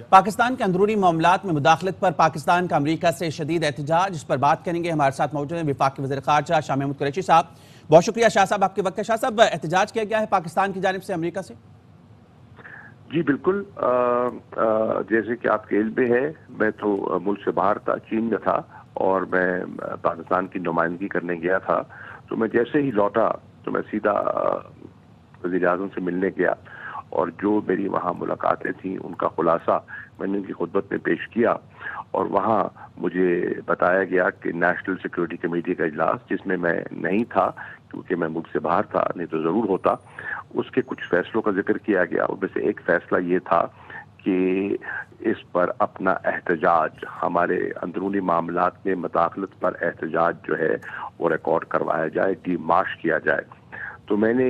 پاکستان کے اندرونی معاملات میں مداخلت پر پاکستان کا امریکہ سے شدید احتجاج، اس پر بات کریں گے۔ ہمارے ساتھ موجود ہیں وفاق کے وزیر خارجہ شاہ محمود قریشی صاحب۔ بہت شکریہ شاہ صاحب آپ کے وقت ہے۔ شاہ صاحب، احتجاج کیا گیا ہے پاکستان کی جانب سے امریکہ سے؟ جی بالکل، جیسے کہ آپ کے علم میں ہے، میں تو ملک سے باہر تھا، چین میں تھا، اور میں پاکستان کی نمائندگی کرنے گیا تھا۔ تو میں جیسے ہی لوٹا تو میں سیدھا وزیر اعظم سے ملنے گیا، اور جو میری وہاں ملاقاتیں تھیں ان کا خلاصہ میں نے ان کی خطبت میں پیش کیا، اور وہاں مجھے بتایا گیا کہ نیشنل سیکورٹی کمیٹی کا اجلاس، جس میں میں نہیں تھا کیونکہ میں ملک سے باہر تھا، نہیں تو ضرور ہوتا، اس کے کچھ فیصلوں کا ذکر کیا گیا۔ ان میں سے ایک فیصلہ یہ تھا کہ اس پر اپنا احتجاج، ہمارے اندرونی معاملات میں مداخلت پر احتجاج جو ہے وہ ریکارڈ کروایا جائے، ڈی مارش کیا جائے۔ تو میں نے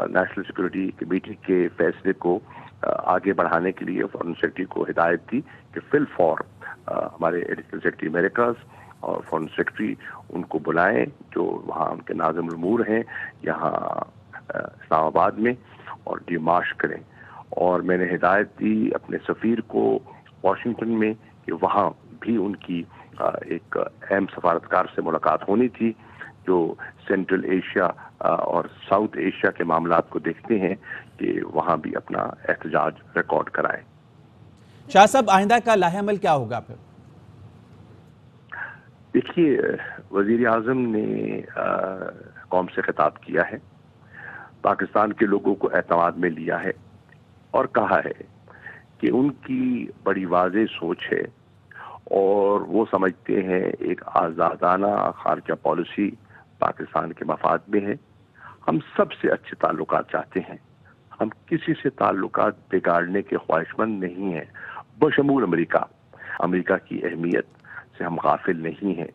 نیشنل سیکورٹی کمیٹی کے فیصلے کو آگے بڑھانے کے لیے فارن سیکرٹری کو ہدایت دی کہ فی الفور ہمارے ایڈیشنل سیکرٹری امریکاز اور فارن سیکرٹری ان کو بلائیں، جو وہاں ان کے ناظم الامور ہیں یہاں اسلام آباد میں، اور ڈی مارش کریں۔ اور میں نے ہدایت دی اپنے سفیر کو واشنگٹن میں کہ وہاں بھی ان کی ایک اہم سفارتکار سے ملاقات ہونی تھی جو سینٹرل ایشیا اور ساؤتھ ایشیا کے معاملات کو دیکھتے ہیں، کہ وہاں بھی اپنا احتجاج ریکارڈ کرائیں۔ شاہ صاحب، آئندہ کا لاہ عمل کیا ہوگا پھر؟ دیکھیے، وزیر اعظم نے قوم سے خطاب کیا ہے، پاکستان کے لوگوں کو اعتماد میں لیا ہے، اور کہا ہے کہ ان کی بڑی واضح سوچ ہے اور وہ سمجھتے ہیں ایک آزادانہ خارجہ پالیسی پاکستان کے مفاد میں ہے۔ ہم سب سے اچھے تعلقات چاہتے ہیں، ہم کسی سے تعلقات بگاڑنے کے خواہش مند نہیں ہیں، بشمول امریکہ کی اہمیت سے ہم غافل نہیں ہیں،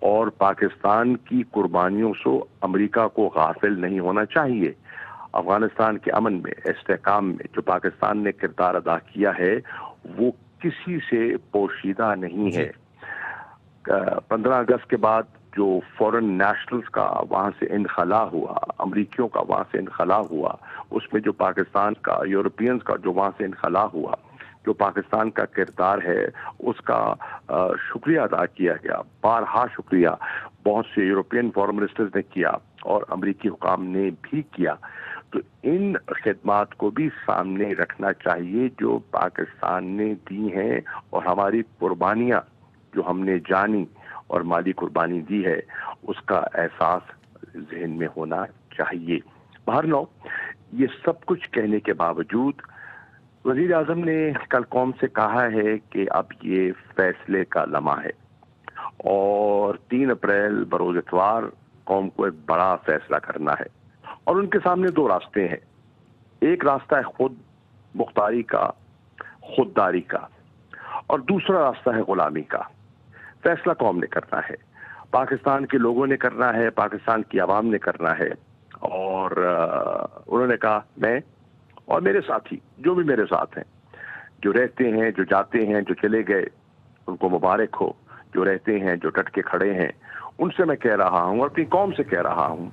اور پاکستان کی قربانیوں سے امریکہ کو غافل نہیں ہونا چاہیے۔ افغانستان کے امن میں، استحکام میں جو پاکستان نے کردار ادا کیا ہے وہ کسی سے پوشیدہ نہیں ہے۔ 15 اگست کے بعد جو فورن نیشنلز کا وہاں سے انخلا ہوا، امریکیوں کا وہاں سے انخلا ہوا، اس میں جو پاکستان کا، یورپینز کا جو وہاں سے انخلا ہوا، جو پاکستان کا کردار ہے اس کا شکریہ ادا کیا گیا، بارہا شکریہ بہت سے یورپین فورن منسٹرز نے کیا اور امریکی حکام نے بھی کیا۔ تو ان خدمات کو بھی سامنے رکھنا چاہیے جو پاکستان نے دی ہیں، اور ہماری قربانیاں جو ہم نے جانی اور مالی قربانی دی ہے اس کا احساس ذہن میں ہونا چاہیے۔ بہرحال یہ سب کچھ کہنے کے باوجود وزیر اعظم نے کل قوم سے کہا ہے کہ اب یہ فیصلے کا لمحہ ہے، اور 3 اپریل بروز اتوار قوم کو ایک بڑا فیصلہ کرنا ہے، اور ان کے سامنے 2 راستے ہیں۔ ایک راستہ ہے خود مختاری کا، خودداری کا، اور دوسرا راستہ ہے غلامی کا۔ فیصلہ قوم نے کرنا ہے، پاکستان کے لوگوں نے کرنا ہے، پاکستان کی عوام نے کرنا ہے، اور انہوں نے کہا میں اور میرے ساتھی جو بھی میرے ساتھ ہیں، جو رہتے ہیں، جو جاتے ہیں، جو چلے گئے، ان کو مبارک ہو، جو رہتے ہیں، جو ڈٹ کے کھڑے ہیں، ان سے میں کہہ رہا ہوں اور اپنی قوم سے کہہ رہا ہوں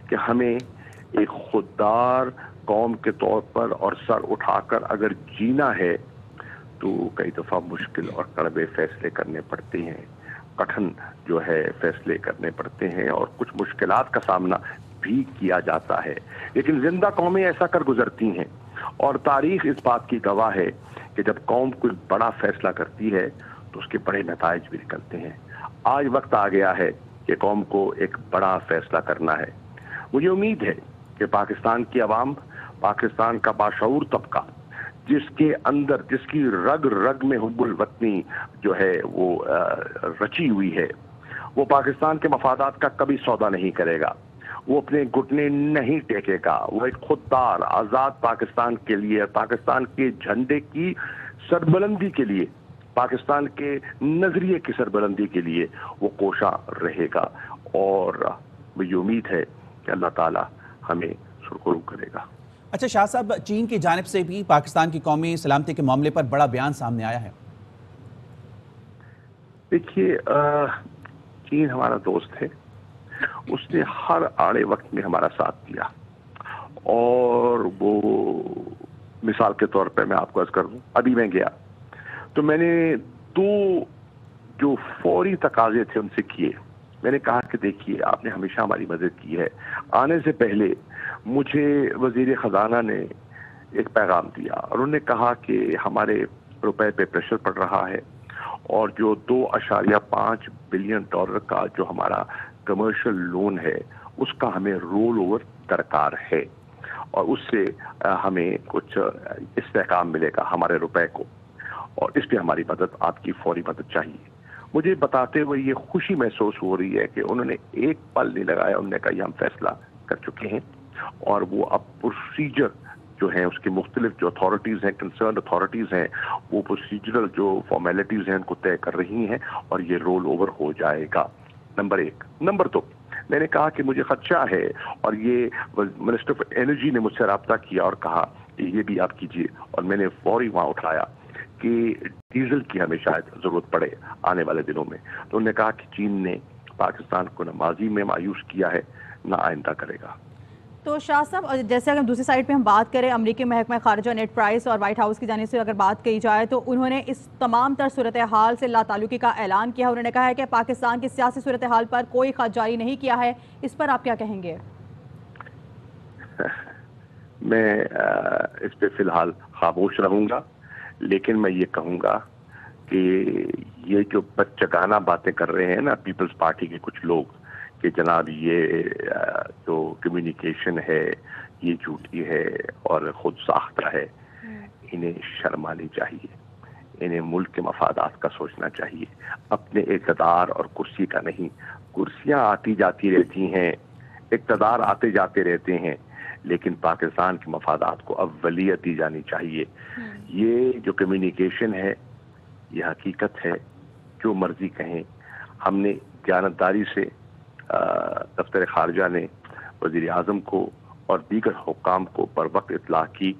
کہ ہمیں ایک خوددار قوم کے طور پر اور سر اٹھا کر اگر جینا ہے تو کئی دفعہ مشکل اور کڑوے فیصلے کرنے پڑتے ہیں، کٹھن جو ہے فیصلے کرنے پڑتے ہیں، اور کچھ مشکلات کا سامنا بھی کیا جاتا ہے، لیکن زندہ قومیں ایسا کر گزرتی ہیں، اور تاریخ اس بات کی گواہ ہے کہ جب قوم کوئی بڑا فیصلہ کرتی ہے تو اس کے بڑے نتائج بھی نکلتے ہیں۔ آج وقت آ گیا ہے کہ قوم کو ایک بڑا فیصلہ کرنا ہے۔ مجھے امید ہے کہ پاکستان کی عوام، پاکستان کا باشعور طبقہ، جس کے اندر، جس کی رگ رگ میں حب الوطنی جو ہے وہ رچی ہوئی ہے، وہ پاکستان کے مفادات کا کبھی سودا نہیں کرے گا، وہ اپنے گھٹنے نہیں ٹیکے گا، وہ ایک خوددار آزاد پاکستان کے لیے، پاکستان کے جھنڈے کی سربلندی کے لیے، پاکستان کے نظریے کی سربلندی کے لیے وہ کوشاں رہے گا، اور مجھے امید ہے کہ اللہ تعالی ہمیں سرخرو کرے گا۔ اچھا شاہ صاحب، چین کی جانب سے بھی پاکستان کی قومی سلامتی کے معاملے پر بڑا بیان سامنے آیا ہے۔ دیکھیے، چین ہمارا دوست ہے، اس نے ہر آڑے وقت میں ہمارا ساتھ دیا، اور وہ مثال کے طور پہ میں آپ کو عرض کر دوں، ابھی میں گیا تو میں نے 2 جو فوری تقاضے تھے ان سے کیے. میں نے کہا کہ دیکھیے آپ نے ہمیشہ ہماری مدد کی ہے, آنے سے پہلے مجھے وزیر خزانہ نے ایک پیغام دیا اور انہوں نے کہا کہ ہمارے روپے پہ پریشر پڑ رہا ہے اور جو $2.5 بلین کا جو ہمارا کمرشل لون ہے اس کا ہمیں رول اوور درکار ہے اور اس سے ہمیں کچھ استحکام ملے گا ہمارے روپے کو, اور اس پہ ہماری مدد, آپ کی فوری مدد چاہیے. مجھے بتاتے ہوئے یہ خوشی محسوس ہو رہی ہے کہ انہوں نے ایک پل نہیں لگایا, انہوں نے کہا یہ ہم فیصلہ کر چکے ہیں اور وہ اب پروسیجر جو ہیں اس کی مختلف جو اتھارٹیز ہیں, کنسرنڈ اتھارٹیز ہیں, وہ پروسیجرل جو فارمیلٹیز ہیں ان کو طے کر رہی ہیں اور یہ رول اوور ہو جائے گا. نمبر 1. نمبر 2, میں نے کہا کہ مجھے خدشہ ہے اور یہ منسٹر آف انرجی نے مجھ سے رابطہ کیا اور کہا کہ یہ بھی آپ کیجیے, اور میں نے فوری وہاں اٹھایا کہ ڈیزل کی ہمیں شاید ضرورت پڑے آنے والے دنوں میں. تو انہوں نے کہا کہ چین نے پاکستان کو نہ ماضی میں مایوس کیا ہے نہ آئندہ کرے گا. تو شاہ صاحب, جیسے اگر دوسری سائڈ پہ ہم بات کریں, امریکی محکمہ خارجہ نیڈ پرائس اور وائٹ ہاؤس کی جانب سے اگر بات کی جائے تو انہوں نے اس تمام تر صورتحال سے لا تعلقی کا اعلان کیا. انہوں نے کہا ہے کہ پاکستان کی سیاسی صورتحال پر کوئی خط جاری نہیں کیا ہے. اس پر آپ کیا کہیں گے؟ میں اس پہ فی الحال خاموش رہوں گا, لیکن میں یہ کہوں گا کہ یہ جو بچگانہ باتیں کر رہے ہیں نا پیپلز پارٹی کے کچھ لوگ کہ جناب یہ جو کمیونیکیشن ہے یہ جھوٹی ہے اور خود ساختہ ہے, انہیں شرم آنی چاہیے, انہیں ملک کے مفادات کا سوچنا چاہیے, اپنے اقتدار اور کرسی کا نہیں. کرسیاں آتی جاتی رہتی ہیں, اقتدار آتے جاتے رہتے ہیں, لیکن پاکستان کے مفادات کو اولیت دی جانی چاہیے. یہ جو کمیونیکیشن ہے یہ حقیقت ہے, جو مرضی کہیں. ہم نے دیانتداری سے دفتر خارجہ نے وزیر اعظم کو اور دیگر حکام کو پر وقت اطلاع کی.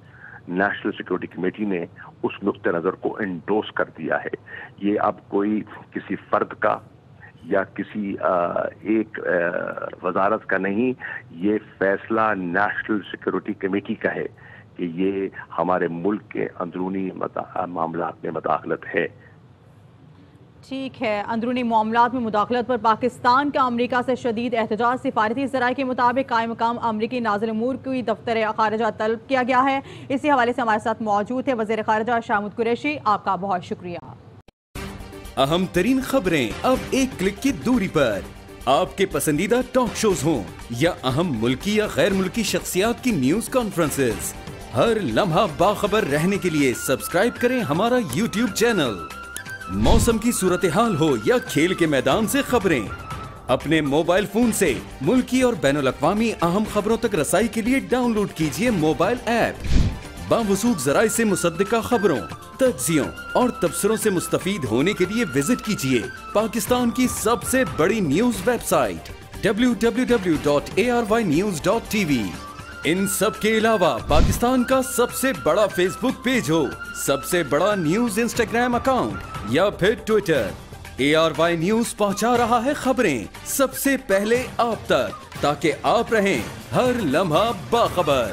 نیشنل سیکورٹی کمیٹی نے اس نقطہ نظر کو انڈوس کر دیا ہے. یہ اب کوئی کسی فرد کا یا کسی ایک وزارت کا نہیں, یہ فیصلہ نیشنل سیکورٹی کمیٹی کا ہے کہ یہ ہمارے ملک کے اندرونی معاملات میں مداخلت ہے. ٹھیک ہے, اندرونی معاملات میں مداخلت پر پاکستان کا امریکہ سے شدید احتجاج. سفارتی ذرائع کے مطابق قائم مقام امریکی ناظر امور کی دفتر خارجہ طلب کیا گیا ہے. اسی حوالے سے ہمارے ساتھ موجود ہے وزیر خارجہ شاہ محمود قریشی. آپ کا بہت شکریہ. اہم ترین خبریں اب ایک کلک کی دوری پر. آپ کے پسندیدہ ٹاک شوز ہوں یا اہم ملکی یا غیر ملکی شخصیات کی نیوز کانفرنسز, ہر لمحہ باخبر رہنے کے لیے سبسکرائب کریں ہمارا یوٹیوب چینل. موسم کی صورتحال ہو یا کھیل کے میدان سے خبریں, اپنے موبائل فون سے ملکی اور بین الاقوامی اہم خبروں تک رسائی کے لیے ڈاؤن لوڈ کیجیے موبائل ایپ. باوثوق ذرائع سے مصدقہ خبروں, تجزیوں اور تبصروں سے مستفید ہونے کے لیے وزٹ کیجیے پاکستان کی سب سے بڑی نیوز ویب سائٹ www.arYnews.tv. ان سب کے علاوہ پاکستان کا سب سے بڑا فیس بک پیج ہو, سب سے بڑا نیوز انسٹاگرام اکاؤنٹ یا پھر ٹویٹر, ARY نیوز پہنچا رہا ہے خبریں سب سے پہلے آپ تک, تاکہ آپ رہیں ہر لمحہ باخبر.